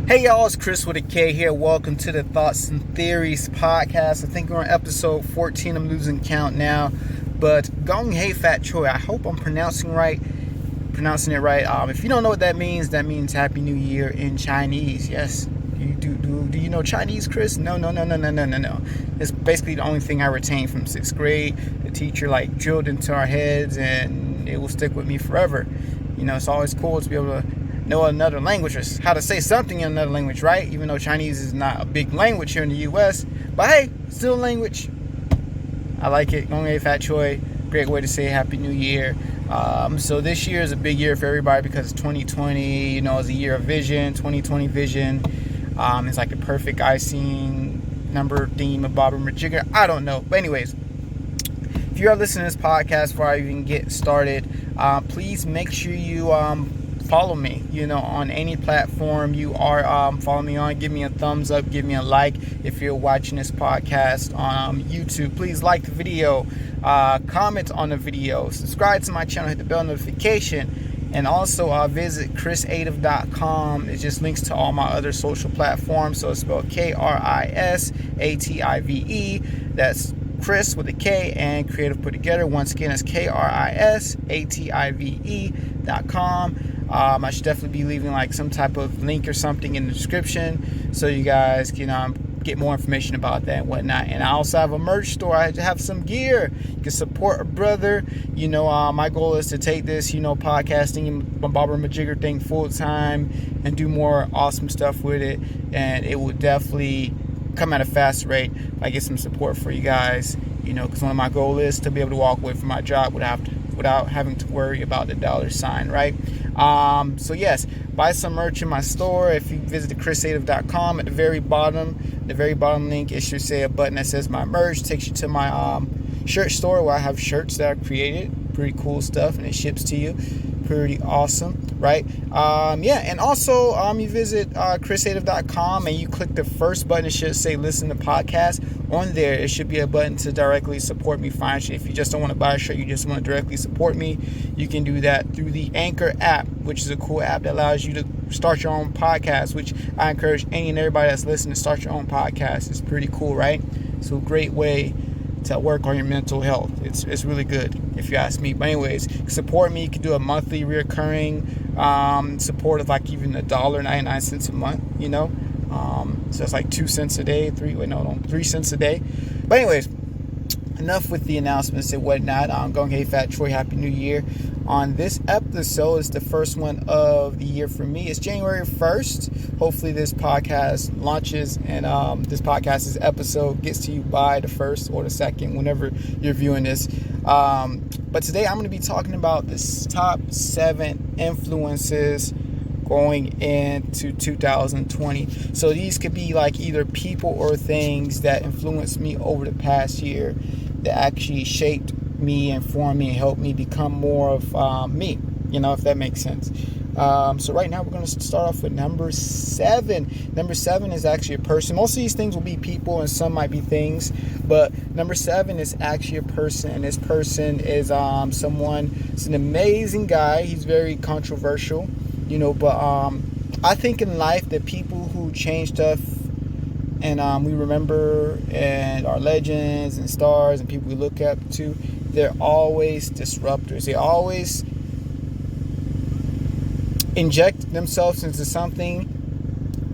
Hey y'all, it's Chris with a K here. Welcome to the Thoughts and Theories podcast. I think we're on episode 14. I'm losing count now. But Gong Hei Fat Choi. I hope I'm pronouncing it right. If you don't know what that means Happy New Year in Chinese. Yes. Do you know Chinese, Chris? No. It's basically the only thing I retained from 6th grade. The teacher drilled into our heads, and it will stick with me forever. It's always cool to be able to know another language, or how to say something in another language, right? Even though Chinese is not a big language here in the U.S. But hey, still a language. I like it. Gong Hei Fat Choi. Great way to say Happy New Year. So this year is a big year for everybody because 2020, is a year of vision. 2020 vision. It's like the perfect icing number theme of Bobber Majigger. I don't know. But anyways, if you are listening to this podcast before I even get started, please make sure you follow me, on any platform you are following me on. Give me a thumbs up, give me a like. If you're watching this podcast on YouTube, please like the video, comment on the video, subscribe to my channel, hit the bell notification, and also visit chrisative.com. It just links to all my other social platforms. So it's spelled KRISATIVE. That's Chris with a K and Creative put together. Once again, it's KRISATIVE.com. I should definitely be leaving some type of link or something in the description so you guys can get more information about that and whatnot. And I also have a merch store. I have some gear. You can support a brother. My goal is to take this, podcasting and Bobber Majigger thing full time and do more awesome stuff with it. And it will definitely come at a fast rate if I get some support for you guys, because one of my goals is to be able to walk away from my job without having to worry about the $sign, right? So yes, buy some merch in my store. If you visit chrisative.com, at the very bottom link, it should say a button that says my merch. Takes you to my shirt store where I have shirts that I created. Pretty cool stuff, and it ships to you. Pretty awesome, right? And also you visit chrisative.com and you click the first button. It should say listen to podcast. On there it should be a button to directly support me financially. If you just don't want to buy a shirt, you just want to directly support me, you can do that through the Anchor app, which is a cool app that allows you to start your own podcast, which I encourage any and everybody that's listening to start your own podcast. It's pretty cool, right? So a great way to work on your mental health. It's really good if you ask me. But anyways, support me. You can do a monthly recurring support of even $1.99 a month, so it's 2 cents a day, 3 cents a day. But anyways, enough with the announcements and whatnot. Gong Hei Fat Choi, Happy New Year. On this episode, it's the first one of the year for me. It's January 1st. Hopefully this podcast launches and this episode gets to you by the 1st or the 2nd, whenever you're viewing this. But today I'm going to be talking about the top 7 influences going into 2020. So these could be either people or things that influenced me over the past year that actually shaped me and formed me and helped me become more of me, if that makes sense. So right now we're going to start off with number 7. Number 7 is actually a person. Most of these things will be people and some might be things, but number 7 is actually a person, and this person is someone. It's an amazing guy. He's very controversial, but I think in life that people who change stuff and we remember, and our legends and stars and people we look up to, they're always disruptors. They always inject themselves into something,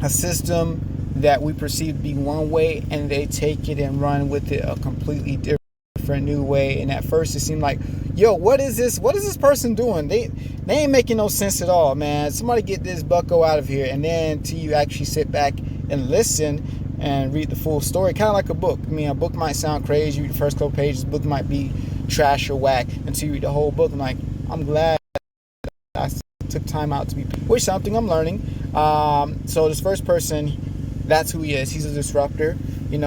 a system that we perceive to be one way, and they take it and run with it a completely different new way. And at first it seemed like, yo, what is this person doing? They ain't making no sense at all, man. Somebody get this bucko out of here. And then till you actually sit back and listen and read the full story, kind of like a book. A book might sound crazy. You read the first couple pages, the book might be trash or whack, until you read the whole book. I'm glad I took time out to be, which is something I'm learning. So this first person, that's who he is. He's a disruptor. If you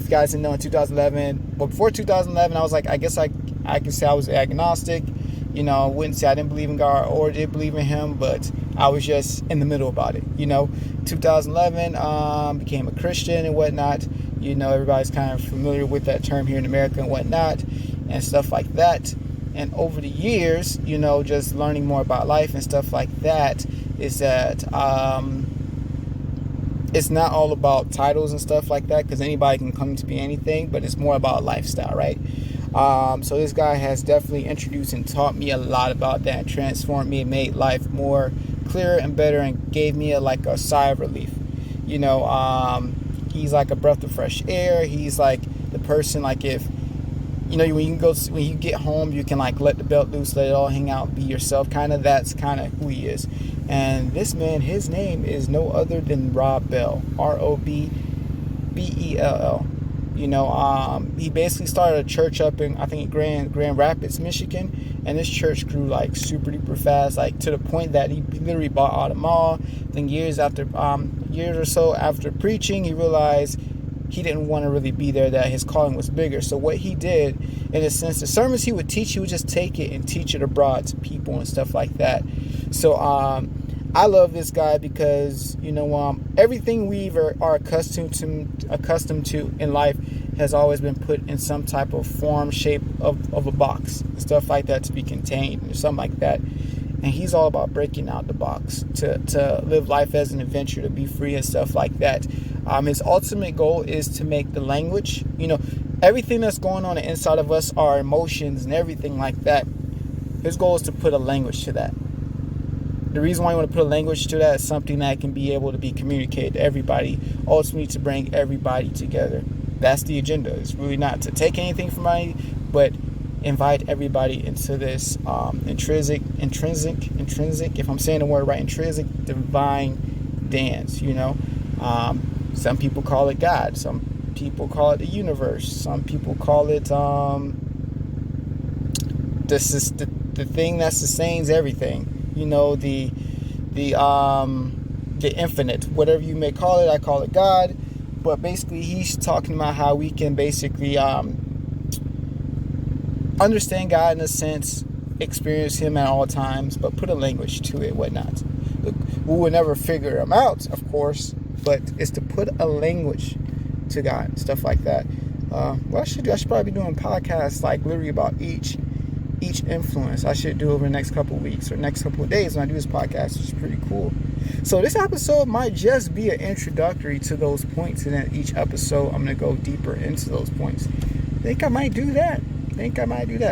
guys didn't know, in 2011, but before 2011, I was I guess I can say I was agnostic. Wouldn't say I didn't believe in God or did believe in him, but I was just in the middle about it. 2011, became a Christian and whatnot. Everybody's kind of familiar with that term here in America and whatnot and stuff like that. And over the years, just learning more about life and stuff like that, is that it's not all about titles and stuff like that, because anybody can come to be anything, but it's more about lifestyle, right? So this guy has definitely introduced and taught me a lot about that, transformed me, and made life more clearer and better, and gave me like a sigh of relief. He's like a breath of fresh air. He's like the person, like, if when you get home, you can like let the belt loose, let it all hang out, be yourself, kind of. That's kind of who he is. And this man, his name is no other than Rob Bell, Robell. He basically started a church up in, I think, Grand Rapids, Michigan, and this church grew like super duper fast, like to the point that he literally bought out a mall. Then years or so after preaching, he realized he didn't want to really be there, that his calling was bigger. So what he did, in a sense, the sermons he would teach, he would just take it and teach it abroad to people and stuff like that. So I love this guy because, everything we are accustomed to in life has always been put in some type of form, shape of a box and stuff like that, to be contained or something like that. And he's all about breaking out the box, to live life as an adventure, to be free and stuff like that. His ultimate goal is to make the language, everything that's going on inside of us, our emotions and everything like that. His goal is to put a language to that. The reason why you want to put a language to that is something that can be able to be communicated to everybody, ultimately to bring everybody together. That's the agenda. It's really not to take anything from anybody, but invite everybody into this intrinsic, if I'm saying the word right, intrinsic divine dance. Some people call it God. Some people call it the universe. Some people call it this is the thing that sustains everything. The infinite, whatever you may call it. I call it God. But basically, he's talking about how we can basically understand God in a sense, experience him at all times, but put a language to it, whatnot. Look, we will never figure him out, of course, but it's to put a language to God, stuff like that. What I should do, I should probably be doing podcasts like literally about each influence. I should do over the next couple of weeks or next couple of days when I do this podcast, which is pretty cool. So this episode might just be an introductory to those points, and then each episode I'm going to go deeper into those points. I think I might do that.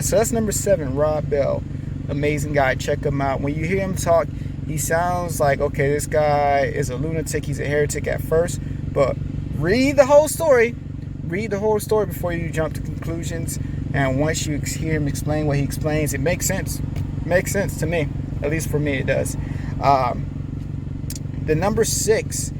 So that's number 7, Rob Bell. Amazing guy. Check him out. When you hear him talk, he sounds like, okay, this guy is a lunatic. He's a heretic at first, but read the whole story. Read the whole story before you jump to conclusions. And once you hear him explain what he explains, it makes sense. Makes sense to me. At least for me, it does. The number 6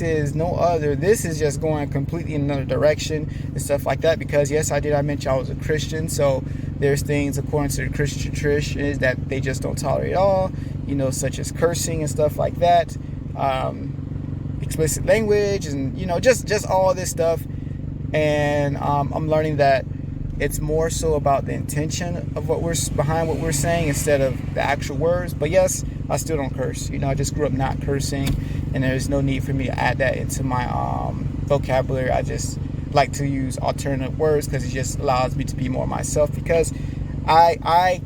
is no other. This is just going completely in another direction and stuff like that, because yes, I mention I was a Christian, so there's things according to the Christian traditions that they just don't tolerate at all, such as cursing and stuff like that, explicit language, and just all this stuff. And I'm learning that it's more so about the intention of behind what we're saying instead of the actual words. But yes, I still don't curse. I just grew up not cursing, and there's no need for me to add that into my vocabulary. I just like to use alternative words because it just allows me to be more myself, because I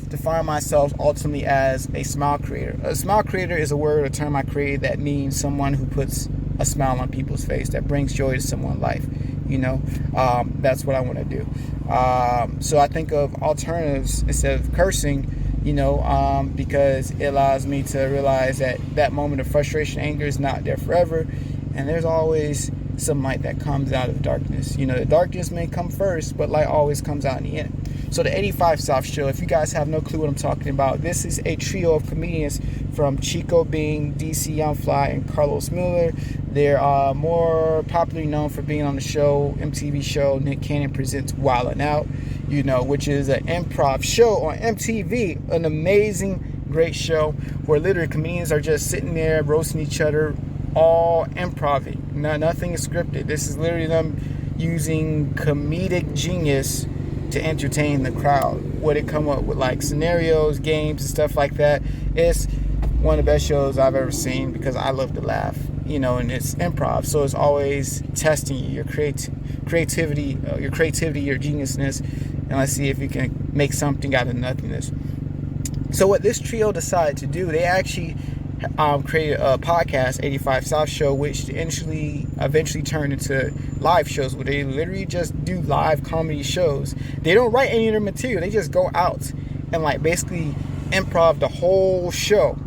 define myself ultimately as a smile creator. A smile creator is a term I created that means someone who puts a smile on people's face, that brings joy to someone's life. That's what I want to do. So I think of alternatives instead of cursing, because it allows me to realize that moment of frustration, anger is not there forever, and there's always some light that comes out of darkness. The darkness may come first, but light always comes out in the end. So the 85 South Show, if you guys have no clue what I'm talking about, this is a trio of comedians from Chico Bean, DC Young Fly, and Carlos Miller. They're more popularly known for being on the show, MTV show, Nick Cannon Presents Wildin' Out, which is an improv show on MTV, an amazing, great show where literally comedians are just sitting there roasting each other, all improv. Nothing is scripted. This is literally them using comedic genius to entertain the crowd. What they come up with, like scenarios, games, and stuff like that. It's one of the best shows I've ever seen because I love to laugh, and it's improv, so it's always testing you, your creativity, your geniusness, and let's see if you can make something out of nothingness. So what this trio decided to do, they actually created a podcast, 85 South Show, which eventually turned into live shows where they literally just do live comedy shows. They don't write any of their material. They just go out and like basically improv the whole show.